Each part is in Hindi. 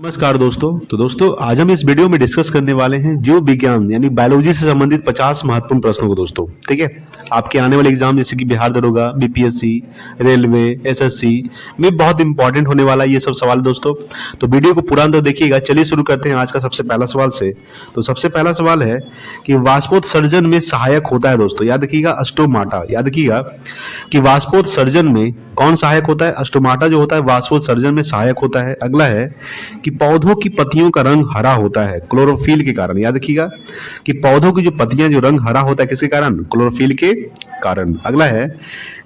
नमस्कार दोस्तों। तो दोस्तों आज हम इस वीडियो में डिस्कस करने वाले हैं जीव विज्ञान यानी बायोलॉजी से संबंधित 50 महत्वपूर्ण प्रश्नों को दोस्तों। ठीक है, आपके आने वाले एग्जाम जैसे कि बिहार दरोगा, बीपीएससी, रेलवे, एसएससी में बहुत इंपॉर्टेंट होने वाला है ये सब सवाल दोस्तों। तो वीडियो को पूरा अंदर देखिएगा। चलिए शुरू करते हैं आज का सबसे पहला सवाल से। तो सबसे पहला सवाल है कि वाष्पोत्सर्जन में सहायक होता है दोस्तों। याद रखिएगा स्टोमाटा। याद रखिएगा कि वाष्पोत्सर्जन में कौन सहायक होता है? स्टोमाटा जो होता है वाष्पोत्सर्जन में सहायक होता है। अगला है कि पौधों की पत्तियों का रंग हरा होता है क्लोरोफिल के कारण। याद रखिएगा कि पौधों की जो पत्तियां जो रंग हरा होता है किसके कारण? क्लोरोफिल के कारण। अगला है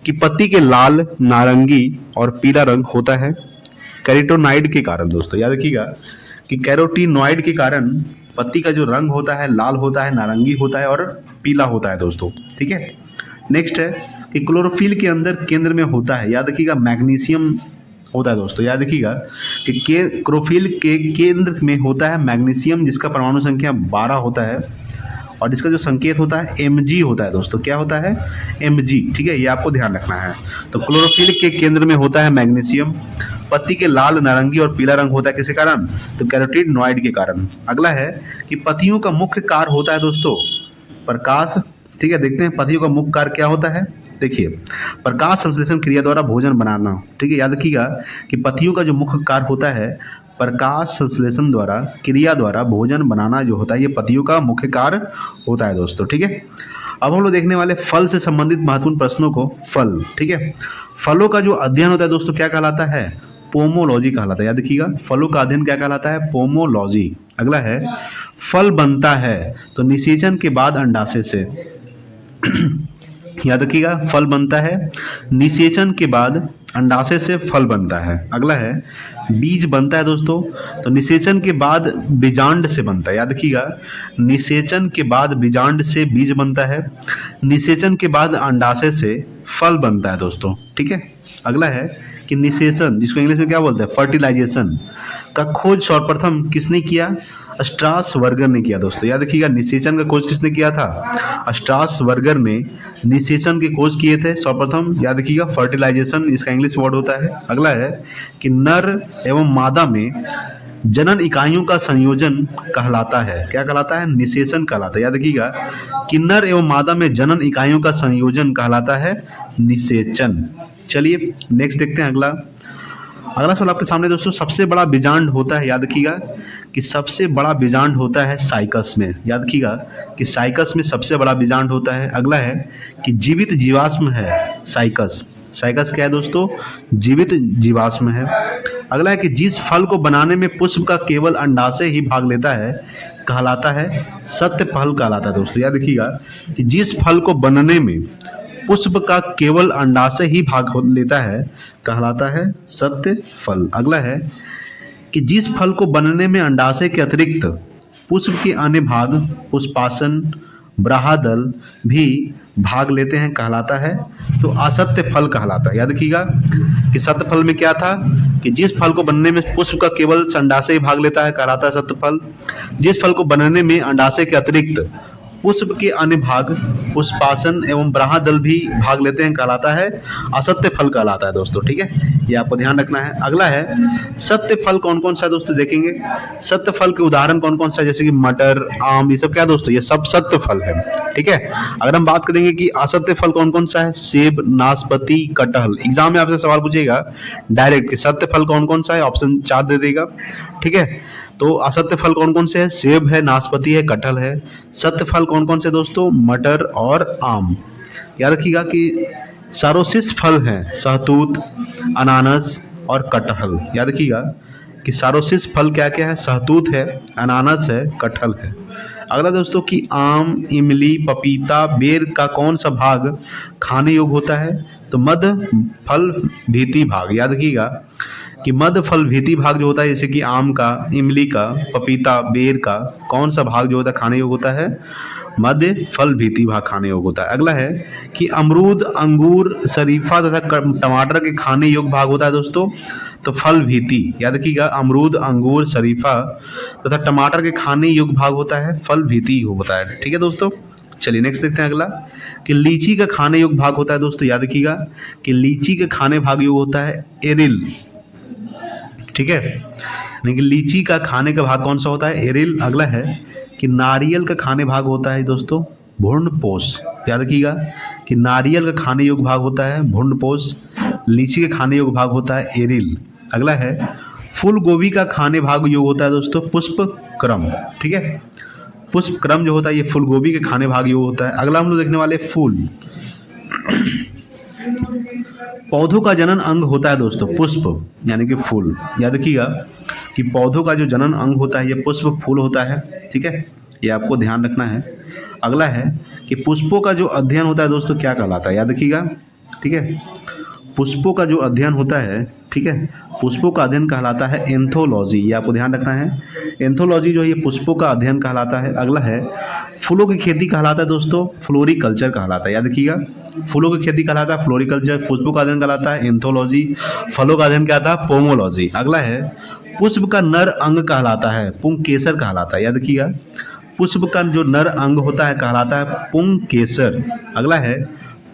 कि पत्ती के लाल, नारंगी और पीला रंग होता है कैरोटीनॉइड के कारण दोस्तों। याद रखिएगा कि कैरोटीनॉइड के कारण पत्ती का जो रंग होता है लाल होता है, नारंगी होता है और पीला होता है दोस्तों। ठीक है, नेक्स्ट है कि क्लोरोफिल के अंदर केंद्र में होता है, याद रखिएगा मैग्नीशियम होता है दोस्तों। याद रखिएगा कि क्लोरोफिल के केंद्र में होता है मैग्नीशियम, जिसका परमाणु संख्या 12 होता है और इसका जो संकेत होता है Mg होता है दोस्तों। क्या होता है? Mg। ठीक है, ये आपको ध्यान रखना है। तो क्लोरोफिल के केंद्र में होता है मैग्नीशियम। पत्ती के लाल, नारंगी और पीला रंग होता है किसके कारण? तो कैरोटीनॉइड के कारण। अगला है कि पत्तियों का मुख्य कार्य होता है दोस्तों प्रकाश। ठीक है, देखते हैं पत्तियों का मुख्य कार्य क्या होता है। देखिए, प्रकाश संश्लेषण क्रिया द्वारा भोजन बनाना। ठीक है, याद रखिएगा कि पत्तियों का जो मुख्य कार्य होता है प्रकाश संश्लेषण द्वारा क्रिया द्वारा भोजन बनाना जो होता है, ये पत्तियों का मुख्य कार्य होता है दोस्तों। ठीक है, अब हम लोग देखने वाले फल से संबंधित महत्वपूर्ण प्रश्नों को। फल, ठीक है, फलों का जो अध्ययन होता है दोस्तों क्या कहलाता है? पोमोलॉजी कहलाता है। याद रखिएगा फलों का अध्ययन क्या कहलाता है? पोमोलॉजी। अगला है फल बनता है तो निषेचन के बाद अंडाशय से। याद रखिएगा फल बनता है निषेचन के बाद अंडाशय से फल बनता है। अगला है बीज बनता है दोस्तों तो निषेचन के बाद बीजांड से बनता है। याद रखिएगा निषेचन के बाद बीजांड से बीज बनता है, निषेचन के बाद अंडाशय से फल बनता है दोस्तों। ठीक है, अगला है कि निषेचन, जिसको इंग्लिश में क्या बोलते हैं? फर्टिलाइजेशन का खोज सर्वप्रथम किसने किया? स्ट्रासबर्गर ने किया दोस्तों। याद रखिएगा निषेचन का खोज किसने किया था? स्ट्रासबर्गर ने निषेचन की खोज किए थे सर्वप्रथम। याद रखिएगा फर्टिलाइजेशन इसका इंग्लिश वर्ड होता है। अगला है कि नर एवं मादा में जनन इकाइयों का संयोजन कहलाता है। क्या कहलाता है? निषेचन कहलाता है। याद रखिएगा कि नर एवं मादा में जनन इकाइयों का संयोजन कहलाता है निषेचन। चलिए नेक्स्ट देखते हैं अगला सवाल आपके सामने दोस्तों। सबसे बड़ा बीजांड होता है, याद रखिएगा कि सबसे बड़ा बीजांड होता है साइकस में। याद रखिएगा कि साइकस में सबसे बड़ा बीजांड होता है। अगला है कि जीवित जीवाश्म है साइकस। साइकस क्या है दोस्तों? जीवित जीवाश्म है। अगला है कि जिस फल को बनाने में पुष्प का केवल अंडाशय ही भाग लेता है कहलाता है सत्य फल कहलाता है दोस्तों। याद रखिएगा कि जिस फल को बनने में पुष्प का केवल अंडाशय ही भाग लेता है कहलाता है सत्य फल। अगला है कि जिस फल को बनने में अंडाशय के अतिरिक्त पुष्प के अन्य भाग पुष्पासन, ब्राह्मदल भी भाग लेते हैं कहलाता है तो असत्य फल कहलाता है। याद रखिएगा कि सत्य फल में क्या था कि जिस फल को बनने में पुष्प का केवल अंडाशय ही भाग लेता है कहलाता है सत्य फल। जिस फल को बनने में अंडाशय के अतिरिक्त पुष्प के अन्य भाग पुष्पासन एवं ब्राह्मदल भी भाग लेते हैं कहलाता है असत्य फल कहलाता है दोस्तों। ठीक है, ये आपको ध्यान रखना है। अगला है सत्य फल कौन कौन सा है दोस्तों? देखेंगे सत्य फल के उदाहरण कौन कौन सा है, जैसे कि मटर, आम, ये सब क्या दोस्तों? ये सब सत्य फल है। ठीक है, अगर हम बात करेंगे कि असत्य फल कौन कौन सा है, सेब, नाशपाती, कटहल। एग्जाम में आपसे सवाल पूछेगा डायरेक्ट कि सत्य फल कौन कौन सा है, ऑप्शन 4 दे देगा। ठीक है, तो असत्य फल कौन कौन से हैं? सेब है, नाशपाती है, कटहल है। सत्य फल कौन कौन से दोस्तों? मटर और आम। याद रखिएगा कि सारोसिस फल हैं सहतूत, अनानास और कटहल। याद रखिएगा कि सारोसिस फल क्या क्या है? सहतूत है, अनानास है, कटहल है। अगला दोस्तों कि आम, इमली, पपीता, बेर का कौन सा भाग खाने योग्य होता है? तो मध्य फल भीति भाग। याद रखिएगा कि मध्य फल भीति भाग जो होता है, जैसे कि आम का, इमली का, पपीता, बेर का कौन सा भाग जो होता है खाने योग्य होता है? मध्य फल भीति भाग खाने योग्य होता है। अगला है कि अमरूद, अंगूर, शरीफा तथा टमाटर के खाने योग्य भाग होता है दोस्तों तो फल भीति। याद रखिएगा अमरूद, अंगूर, शरीफा तथा टमाटर के खाने योग्य भाग होता है फल भीति होता है। ठीक है दोस्तों, चलिए नेक्स्ट देखते हैं अगला कि लीची का खाने योग्य भाग होता है दोस्तों। याद रखिएगा कि लीची के खाने भाग योग्य होता है एरिल। ठीक है। यानी कि लीची का खाने का भाग कौन सा होता है? एरिल। अगला है कि नारियल का खाने भाग होता है दोस्तों भ्रूणपोष। याद रखिएगा कि नारियल का खाने योग्य भाग होता है भ्रूणपोष, लीची के खाने योग्य भाग होता है एरिल। अगला है फूल गोभी का खाने भाग योग होता है दोस्तों पुष्पक्रम। ठीक है, पुष्पक्रम जो होता है ये फूल गोभी के खाने भाग योग होता है। अगला हम लोग देखने वाले फूल। पौधों का जनन अंग होता है दोस्तों पुष्प, यानी कि फूल। याद रखिएगा कि पौधों का जो जनन अंग होता है ये पुष्प फूल होता है। ठीक है, ये आपको ध्यान रखना है। अगला है कि पुष्पों का जो अध्ययन होता है दोस्तों क्या कहलाता है? याद रखिएगा। ठीक है, पुष्पों का जो अध्ययन होता है, ठीक है, पुष्पों का अध्ययन कहलाता है एंथोलॉजी। ये आपको ध्यान रखना है। एंथोलॉजी जो है ये पुष्पों का अध्ययन कहलाता है। अगला है फूलों की खेती कहलाता है दोस्तों फ्लोरिकल्चर कहलाता है। याद रखिएगा, फूलों की खेती कहलाता है फ्लोरिकल्चर, पुष्पों का अध्ययन कहलाता है एंथोलॉजी, फलों का अध्ययन कहलाता है पोमोलॉजी। अगला है पुष्प का नर अंग कहलाता है पुंकेसर कहलाता है। याद रखिएगा, पुष्प का जो नर अंग होता है कहलाता है पुंकेसर। अगला है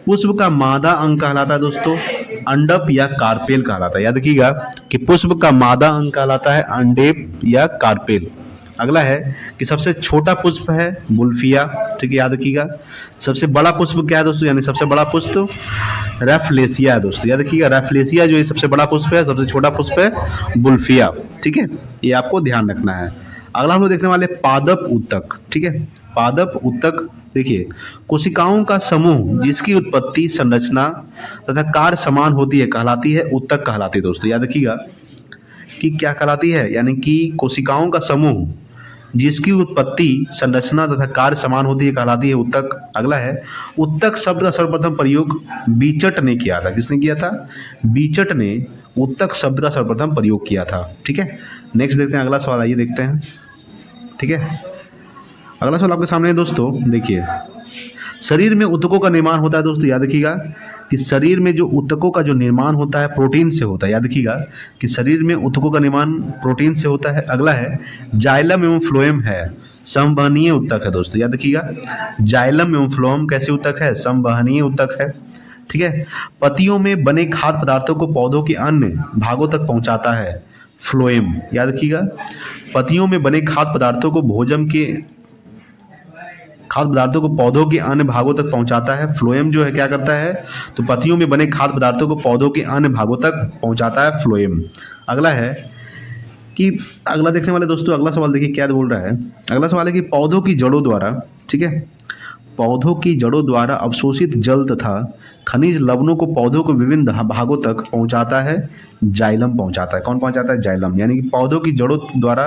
पुष्प का मादा अंग कहलाता है दोस्तों अंडप या कार्पेल कहलाता है। याद रखिएगा कि पुष्प का मादा अंग कहलाता है अंडेप या कार्पेल। अगला है कि सबसे छोटा पुष्प है बुल्फिया। ठीक है, याद रखिएगा। सबसे बड़ा पुष्प क्या है दोस्तों? यानी सबसे बड़ा पुष्प रैफ्लेसिया है दोस्तों। याद रखिएगा रैफ्लेसिया जो ये सबसे बड़ा पुष्प है, सबसे छोटा पुष्प है बुल्फिया। ठीक है, ये आपको ध्यान रखना है। अगला हम लोग देखने वाले पादप उत्तक। ठीक है, पादप उत्तक देखिए कोशिकाओं का समूह जिसकी उत्पत्ति संरचना तथा कार्य समान होती है कहलाती है उत्तक कहलाती है दोस्तों। याद रखिएगा कि क्या कहलाती है, यानी कि कोशिकाओं का समूह जिसकी उत्पत्ति संरचना तथा कार्य समान होती है कहलाती है उत्तक। अगला है उत्तक शब्द का सर्वप्रथम प्रयोग बीचट ने किया था। किसने किया था? बीचट ने उत्तक शब्द का सर्वप्रथम प्रयोग किया था। ठीक है, नेक्स्ट देखते हैं अगला सवाल, आइए देखते हैं। ठीक है, अगला सवाल आपके सामने है दोस्तों। देखिए शरीर में ऊतकों का निर्माण होता है दोस्तों। याद रखिएगा कि शरीर में जो ऊतकों का जो निर्माण होता है प्रोटीन से होता है। याद रखिएगा कि शरीर में ऊतकों का निर्माण प्रोटीन से होता है। अगला है जाइलम एवं फ्लोएम है संवहनीय ऊतक है दोस्तों। याद रखिएगा जाइलम एवं फ्लोएम कैसे ऊतक है? संवहनीय ऊतक है। ठीक है, पत्तियों में बने खाद्य पदार्थों को पौधों के अन्य भागों तक पहुंचाता है फ्लोएम। याद रखिएगा पत्तियों में बने खाद्य पदार्थों को पौधों के अन्य भागों तक पहुंचाता है फ्लोएम जो है क्या करता है? तो पत्तियों में बने खाद्य पदार्थों को पौधों के अन्य भागों तक पहुंचाता है फ्लोएम। अगला है कि अगला देखने वाले दोस्तों अगला सवाल देखिए क्या बोल रहा है। अगला सवाल है कि पौधों की जड़ों द्वारा, ठीक है, पौधों की जड़ों द्वारा अवशोषित जल तथा खनिज लवणों को पौधों के विभिन्न भागों तक पहुंचाता है जाइलम पहुंचाता है। कौन पहुंचाता है? जाइलम। यानी कि पौधों की जड़ों द्वारा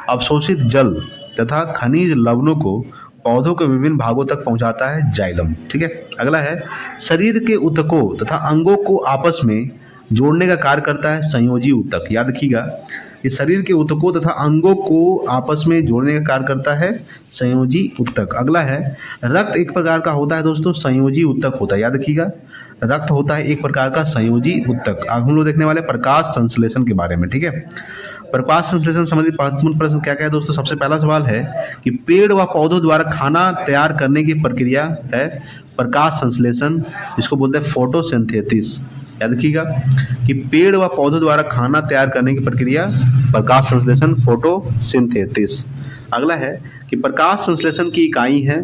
अवशोषित जल तथा खनिज लवणों को पौधों के विभिन्न भागों तक पहुंचाता है जाइलम। ठीक है, अगला है शरीर के ऊतकों तथा अंगों को आपस में जोड़ने का कार्य करता है संयोजी ऊतक। याद रखिएगा कि शरीर के ऊतकों तथा अंगों को आपस में जोड़ने का कार्य करता है संयोजी ऊतक। अगला है रक्त एक प्रकार का होता है दोस्तों संयोजी ऊतक होता है। याद रखिएगा रक्त होता है एक प्रकार का संयोजी ऊतक। अब हम लोग देखने वाले प्रकाश संश्लेषण के बारे में। ठीक है, प्रकाश संश्लेषण संबंधित महत्वपूर्ण प्रश्न क्या क्या है दोस्तों? सबसे पहला सवाल है कि पेड़ व पौधों द्वारा खाना तैयार करने की प्रक्रिया है प्रकाश संश्लेषण, जिसको बोलते हैं फोटोसिंथेसिस। याद रखिएगा कि पेड़ व पौधों द्वारा खाना तैयार करने की प्रक्रिया प्रकाश संश्लेषण फोटोसिंथेसिस। अगला है कि प्रकाश संश्लेषण की इकाई है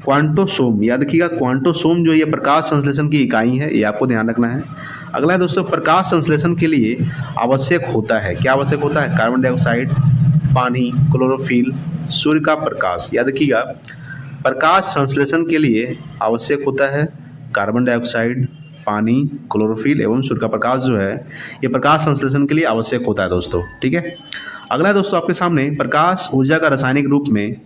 क्वांटोसोम। याद रखिएगा क्वांटोसोम जो ये प्रकाश संश्लेषण की इकाई है, ये आपको ध्यान रखना है। अगला है दोस्तों प्रकाश संश्लेषण के लिए आवश्यक होता है, क्या आवश्यक होता है? कार्बन डाइऑक्साइड, पानी, क्लोरोफिल, सूर्य का प्रकाश। याद रखिएगा प्रकाश संश्लेषण के लिए आवश्यक होता है कार्बन डाइऑक्साइड, पानी, क्लोरोफिल एवं सूर्य का प्रकाश जो है ये प्रकाश संश्लेषण के लिए आवश्यक होता है दोस्तों। ठीक है, अगला है दोस्तों आपके सामने प्रकाश ऊर्जा का रासायनिक रूप में।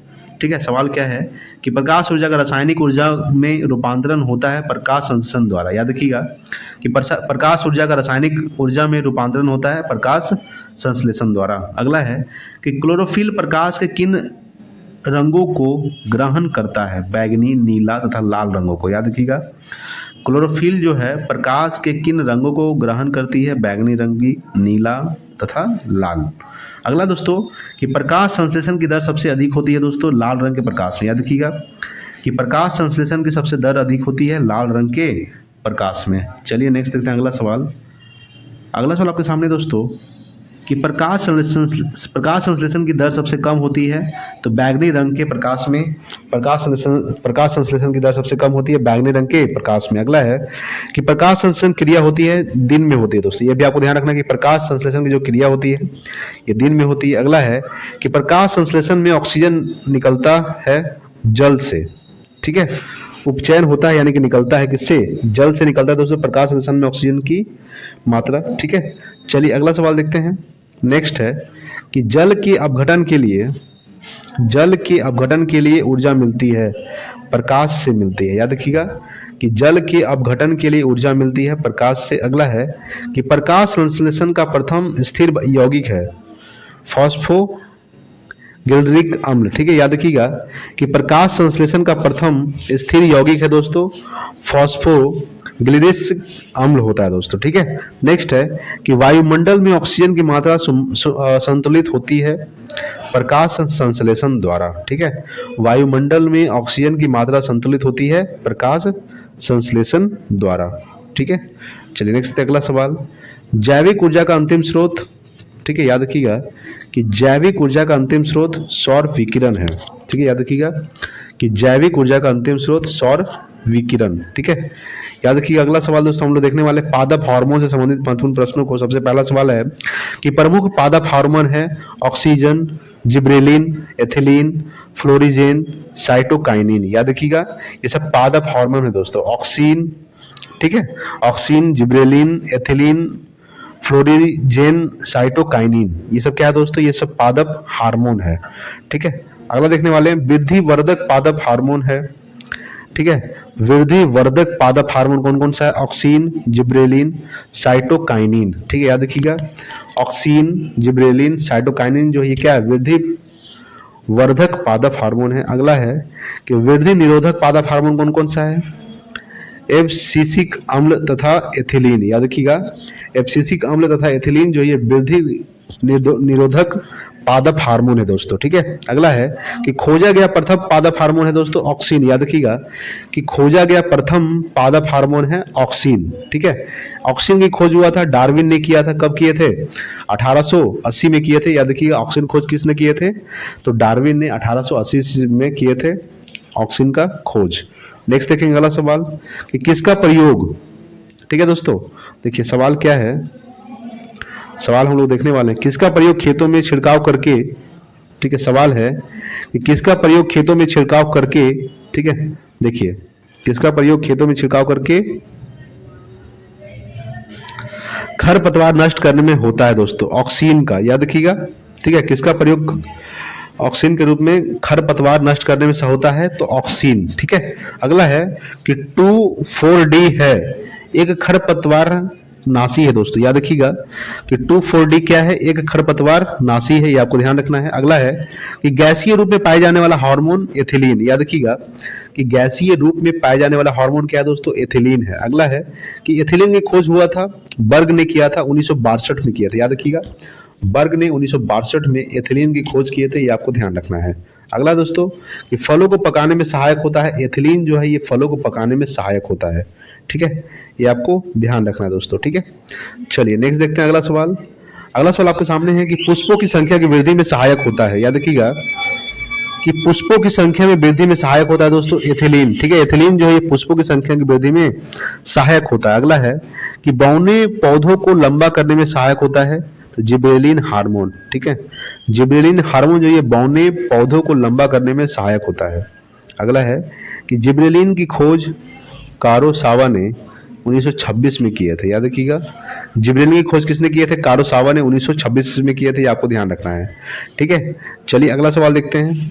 ठीक है, सवाल क्या है कि प्रकाश ऊर्जा का रासायनिक ऊर्जा में रूपांतरण होता है प्रकाश संश्लेषण द्वारा। याद रखिएगा कि प्रकाश ऊर्जा का रासायनिक ऊर्जा में रूपांतरण होता है प्रकाश संश्लेषण द्वारा। अगला है कि क्लोरोफिल प्रकाश के किन रंगों को ग्रहण करता है? बैगनी, नीला तथा लाल रंगों को। याद रखिएगा क्लोरोफिल जो है प्रकाश के किन रंगों को ग्रहण करती है? बैगनी रंग की, नीला तथा लाल। अगला दोस्तों कि प्रकाश संश्लेषण की दर सबसे अधिक होती है दोस्तों लाल रंग के प्रकाश में। याद रखिएगा कि प्रकाश संश्लेषण की सबसे दर अधिक होती है लाल रंग के प्रकाश में। चलिए नेक्स्ट देखते हैं अगला सवाल। अगला सवाल आपके सामने दोस्तों कि प्रकाश संश्लेषण की दर सबसे कम होती है तो बैगनी रंग के प्रकाश में प्रकाश संश्लेषण की दर सबसे कम होती है बैगनी रंग के प्रकाश में। अगला है कि प्रकाश संश्लेषण क्रिया होती है दिन में होती है दोस्तों, ये भी आपको ध्यान रखना कि प्रकाश संश्लेषण की जो क्रिया होती है ये दिन में होती है। अगला है कि प्रकाश संश्लेषण में ऑक्सीजन निकलता है जल से, ठीक है, उपचयन होता है यानी कि निकलता है किससे, जल से निकलता है दोस्तों प्रकाश संश्लेषण में ऑक्सीजन की मात्रा, ठीक है। चलिए अगला सवाल देखते हैं। नेक्स्ट है कि जल के अपघटन के लिए ऊर्जा मिलती है प्रकाश से मिलती है, याद रखिएगा कि जल के अपघटन के लिए ऊर्जा मिलती है प्रकाश से। अगला है कि प्रकाश संश्लेषण का प्रथम स्थिर यौगिक है फॉस्फोगिलरिक अम्ल, ठीक है, याद रखिएगा कि प्रकाश संश्लेषण का प्रथम स्थिर यौगिक है दोस्तों फॉस्फोगिलरिक अम्ल होता है दोस्तों, ठीक है। नेक्स्ट है कि वायुमंडल में ऑक्सीजन की मात्रा संतुलित होती है प्रकाश संश्लेषण द्वारा, ठीक है, वायुमंडल में ऑक्सीजन की मात्रा संतुलित होती है प्रकाश संश्लेषण द्वारा, ठीक है। चलिए नेक्स्ट अगला सवाल, जैविक ऊर्जा का अंतिम स्रोत, ठीक है, याद रखिएगा कि जैविक ऊर्जा का अंतिम स्रोत सौर विकिरण है, ठीक है, याद रखिएगा कि जैविक ऊर्जा का अंतिम स्रोत सौर विकिरण, ठीक है, याद रखिएगा। अगला सवाल दोस्तों हम लोग देखने वाले पादप हार्मोन से संबंधित महत्वपूर्ण प्रश्नों को। सबसे पहला सवाल है कि प्रमुख पादप हार्मोन है ऑक्सीजन, जिब्रेलिन, एथिलीन, फ्लोरिजेन, साइटोकाइनिन, याद रखिएगा ये सब पादप हार्मोन है दोस्तों, ऑक्सीन, ठीक है, ऑक्सीन, जिब्रेलिन, एथिलीन, फ्लोरिजेन, साइटोकाइनिन, ये सब क्या है दोस्तों, ये सब पादप हार्मोन है, ठीक है। अगला देखने वाले हैं वृद्धि वर्धक पादप हार्मोन है, ठीक है, वृद्धि वर्धक पादप हार्मोन कौन कौन सा है, ऑक्सीन, जिब्रेलिन, साइटोकाइनिन, ठीक है, याद रखिएगा ऑक्सीन, जिब्रेलिन, साइटोकाइनिन जो ये क्या है वृद्धि वर्धक पादप हार्मोन है। अगला है कि वृद्धि निरोधक पादप हार्मोन कौन कौन सा है, एब्सिसिक अम्ल तथा एथिलीन, याद रखिएगा एब्सिसिक अम्ल तथा एथिलीन जो ये वृद्धि निरोधक पादप हार्मोन है दोस्तों, ठीक है। अगला है कि खोजा गया प्रथम पादप हार्मोन है दोस्तों ऑक्सीन, याद रखिएगा कि खोजा गया प्रथम पादप हार्मोन है ऑक्सीन, ठीक है। ऑक्सीन की खोज हुआ था डार्विन ने किया था, कब किए थे 1880 में किए थे, याद रखिएगा ऑक्सीन खोज किसने किए थे, तो डार्विन ने 1880 में किए थे ऑक्सीन का खोज। नेक्स्ट देखेंगे अगला सवाल कि किसका प्रयोग, ठीक है दोस्तों, देखिए सवाल क्या है, सवाल हम लोग देखने वाले हैं किसका प्रयोग खेतों में छिड़काव करके, ठीक है, सवाल है कि किसका प्रयोग खेतों में छिड़काव करके, ठीक है, देखिए किसका प्रयोग खेतों में छिड़काव करके खरपतवार नष्ट करने में होता है दोस्तों, ऑक्सीन का, याद रखिएगा, ठीक है, किसका प्रयोग ऑक्सीन के रूप में खरपतवार नष्ट करने में होता है, तो ऑक्सीन, ठीक है। अगला है कि 2,4-D है एक खरपतवार नाशी है दोस्तों, याद रखिएगा कि 2,4-D क्या है, एक खरपतवार नाशी है, ये आपको ध्यान रखना है। अगला है कि गैसीय रूप में पाए जाने वाला हार्मोन एथिलीन, याद रखिएगा कि गैसीय रूप में पाए जाने वाला हार्मोन क्या है दोस्तों, एथिलीन है। अगला है कि एथिलीन की खोज हुआ था बर्ग ने किया था 1962 में किया था, याद रखिएगा बर्ग ने 1962 में एथिलीन की खोज किए थे, ये आपको ध्यान रखना है। अगला दोस्तों कि फलों को पकाने में सहायक होता है, एथिलीन जो है ये फलों को पकाने में सहायक होता है, ठीक है, ये आपको ध्यान रखना है दोस्तों, ठीक है। चलिए नेक्स्ट देखते हैं अगला सवाल। अगला सवाल आपके सामने है कि पुष्पों की संख्या की वृद्धि में सहायक होता है, याद रखिएगा कि पुष्पों की संख्या में वृद्धि में सहायक होता है दोस्तों एथिलीन, ठीक है, एथिलीन जो है ये पुष्पों की संख्या की वृद्धि में सहायक होता है। अगला है कि बौने पौधों को लंबा करने में सहायक होता है, तो जिब्रेलिन हार्मोन, ठीक है, जिब्रेलिन हार्मोन जो ये बौने पौधों को लंबा करने में सहायक होता है। अगला है कि जिब्रेलिन की खोज कारोसावा ने 1926 में किए थे, याद रखिएगा जिब्रेलिन की खोज किसने किए थे, कारोसावा ने 1926 में किए थे, ये आपको ध्यान रखना है, ठीक है। चलिए अगला सवाल देखते हैं।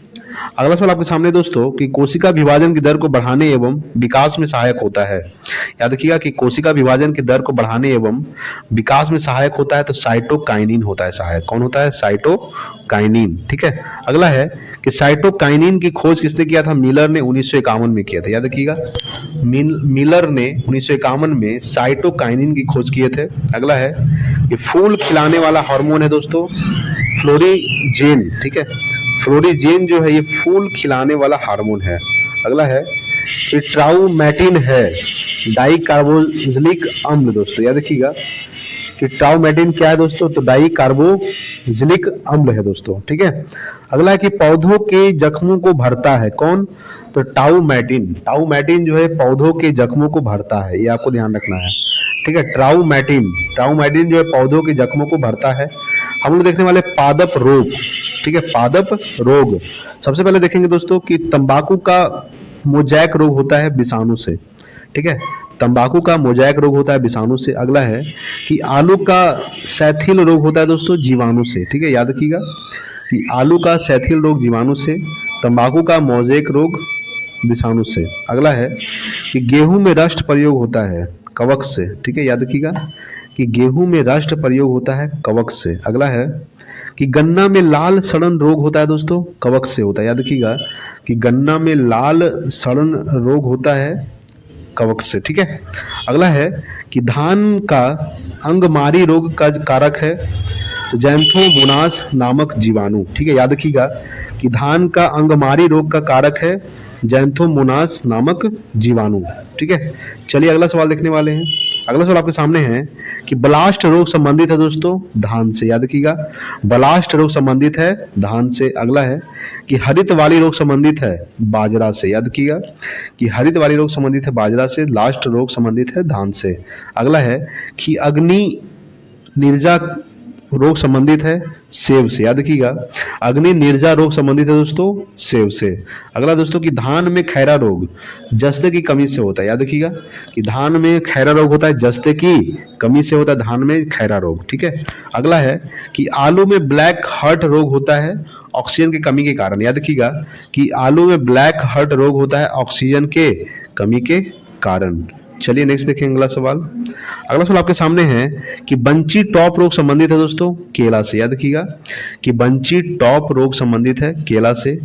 अगला सवाल आपके सामने दोस्तों कि कोशिका विभाजन की दर को बढ़ाने एवं विकास में सहायक होता है, याद रखिएगा कि कोशिका विभाजन की दर को बढ़ाने एवं विकास में सहायक होता है, तो साइटोकाइनिन होता है सहायक, कौन होता है, साइटोकाइनिन, ठीक है। अगला है कि साइटोकाइनिन की खोज किसने किया था, मिलर ने 1951 में किया था, याद रखिएगा मिलर ने 1951 में साइटोकाइनिन की खोज किए थे। अगला है कि फूल खिलाने वाला हार्मोन है दोस्तों फ्लोरिजेन, ठीक है, फ्लोरिजेन जो है ये फूल खिलाने वाला हार्मोन है। अगला है कि ट्राउमैटिन है डाइकार्बोक्सिलिक अम्ल दोस्तों, याद रखिएगा कि ट्राउमेटिन क्या है दोस्तों, तो डाई कार्बोक्सिलिक अम्ल है दोस्तों। ठीक है, अगला है कि पौधों के जख्मों को भरता है कौन, तो टाउमेटिन। टाउमेटिन जो है पौधों के जख्मों को भरता है, ये आपको ध्यान रखना है। ठीक है, ट्राउमेटिन, ट्राउमेटिन जो है पौधों के जख्मों को भरता है। हम लोग देखने वाले पादप रोग। ठीक है, पादप रोग सबसे पहले देखेंगे दोस्तों कि तंबाकू का मोजैक रोग होता है विषाणु से। ठीक है, तंबाकू का मोजैक रोग होता है विषाणु से। अगला है कि आलू का सैथिल रोग होता है दोस्तों जीवाणु से। ठीक है, याद रखिएगा कि आलू का सैथिल रोग जीवाणु से, तंबाकू का मोजैक रोग विषाणु से। अगला है कि गेहूं में रस्ट प्रयोग होता है कवक से। ठीक है, याद रखिएगा कि गेहूं में रस्ट प्रयोग होता है कवक से। अगला है कि गन्ना में लाल सड़न रोग होता है दोस्तों कवक से होता है। याद रखिएगा कि गन्ना में लाल सड़न रोग होता है कवक से। ठीक है, अगला है कि धान का अंगमारी रोग का कारक है जैंथोमोनास नामक जीवाणु। ठीक है, याद रखिएगा कि धान का अंगमारी रोग का कारक है जैंथोमोनास नामक जीवाणु। ठीक है, चलिए अगला सवाल देखने वाले हैं। अगला सवाल आपके सामने है कि ब्लास्ट रोग संबंधित है दोस्तों धान से। याद रखिएगा ब्लास्ट रोग संबंधित है धान से। अगला है कि हरित वाली रोग संबंधित है बाजरा से। याद रखिएगा कि हरित वाली रोग संबंधित है बाजरा से, लास्ट रोग संबंधित है धान से। अगला है कि अग्नि निर्जा रोग संबंधित है सेब से। याद रखिएगा अग्नि निर्जा रोग संबंधित है दोस्तों सेब से। अगला दोस्तों कि धान में खैरा रोग जस्ते की कमी से होता है। याद रखिएगा कि धान में खैरा रोग होता है जस्ते की कमी से होता है धान में खैरा रोग। ठीक है, अगला है कि आलू में ब्लैक हार्ट रोग होता है ऑक्सीजन की कमी के कारण। याद रखिएगा कि आलू में ब्लैक हार्ट रोग होता है ऑक्सीजन के कमी के कारण। चलिए नेक्स्ट देखेंगे अगला सवाल। अगला सवाल आपके सामने है कि बंची टॉप रोग संबंधित है दोस्तों केला से। याद रखिएगा कि बंची टॉप रोग संबंधित है केला से।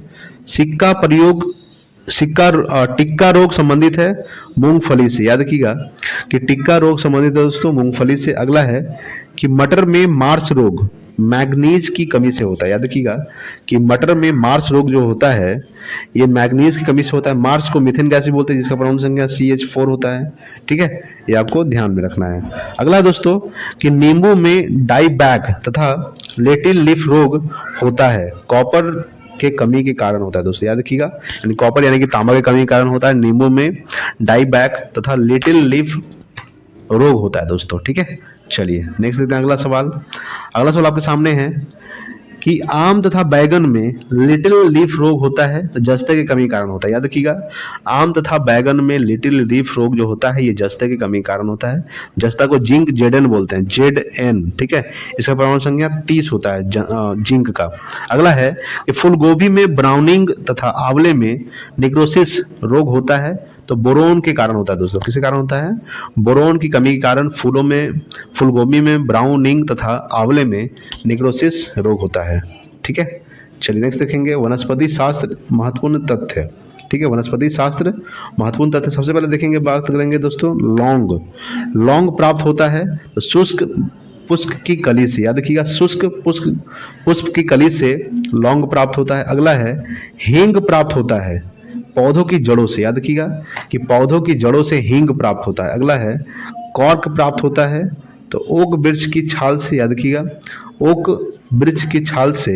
टिक्का रोग संबंधित है मूंगफली से। याद रखिएगा कि टिक्का रोग संबंधित है दोस्तों मूंगफली से। अगला है कि मटर में मार्स रोग मैग्नीज की कमी से होता है। याद रखिएगा कि मटर में मार्स रोग जो होता है ये मैग्नीज की कमी से होता है। मार्स को मीथेन गैस भी बोलते हैं जिसका परमाणु संख्या CH4 होता है। ठीक है, ये आपको ध्यान में रखना है। अगला है दोस्तों कि नींबू में डाईबैक तथा लेटिल लीफ रोग होता है कॉपर के कमी के कारण होता है दोस्तों। याद रखिएगा यानी कॉपर यानी कि तांबा के कमी के कारण होता है। नींबू में डाईबैक तथा लिटिल लीफ रोग होता है दोस्तों। ठीक है, चलिए नेक्स्ट देखते हैं अगला सवाल। अगला सवाल आपके सामने है कि आम तथा बैगन में लिटिल लीफ रोग होता है तो जस्ते की कमी के कारण होता है। याद रखिएगा आम तथा बैगन में लिटिल लीफ रोग जो होता है ये जस्ते की कमी के कारण होता है। जस्ता को जिंक Zn बोलते हैं Zn। ठीक है, इसका परमाणु संख्या 30 होता है जिंक का। अगला है कि फूलगोभी में ब्राउनिंग तथा आंवले में निक्रोसिस रोग होता है तो बोरोन के कारण होता है दोस्तों। किसके कारण होता है, बोरोन की कमी के कारण फूलगोभी में ब्राउनिंग तथा आंवले में निक्रोसिस रोग होता है। ठीक है, चलिए नेक्स्ट देखेंगे वनस्पति शास्त्र महत्वपूर्ण तथ्य। ठीक है, वनस्पति शास्त्र महत्वपूर्ण तथ्य सबसे पहले देखेंगे बात करेंगे दोस्तों लौंग प्राप्त होता है तो शुष्क पुष्प की कली से। याद रखिएगा शुष्क पुष्प की कली से लौंग प्राप्त होता है। अगला है हींग प्राप्त होता है पौधों की जड़ों से। याद रखिएगा कि पौधों की जड़ों से हींग प्राप्त होता है। अगला है कॉर्क प्राप्त होता है तो ओक वृक्ष की छाल से। याद रखिएगा ओक वृक्ष की छाल से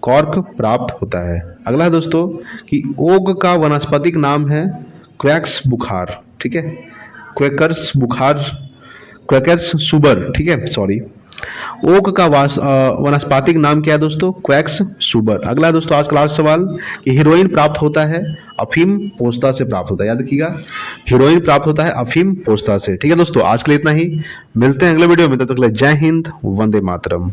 कॉर्क प्राप्त होता है। अगला है दोस्तों कि ओक का वनस्पतिक नाम है क्वैक्स बुखार। ठीक है, क्वैकर्स सुबर। ठीक है, सॉरी ओक का वनस्पतिक नाम क्या है दोस्तों, क्वैक्स सुबर। अगला है दोस्तों आज का लास्ट सवाल कि हीरोइन प्राप्त होता है अफीम पोस्ता से प्राप्त होता है। याद रखिएगा हीरोइन प्राप्त होता है अफीम पोस्ता से। ठीक है दोस्तों, आज के लिए इतना ही, मिलते हैं अगले वीडियो में, तब तक के लिए जय हिंद, वंदे मातरम।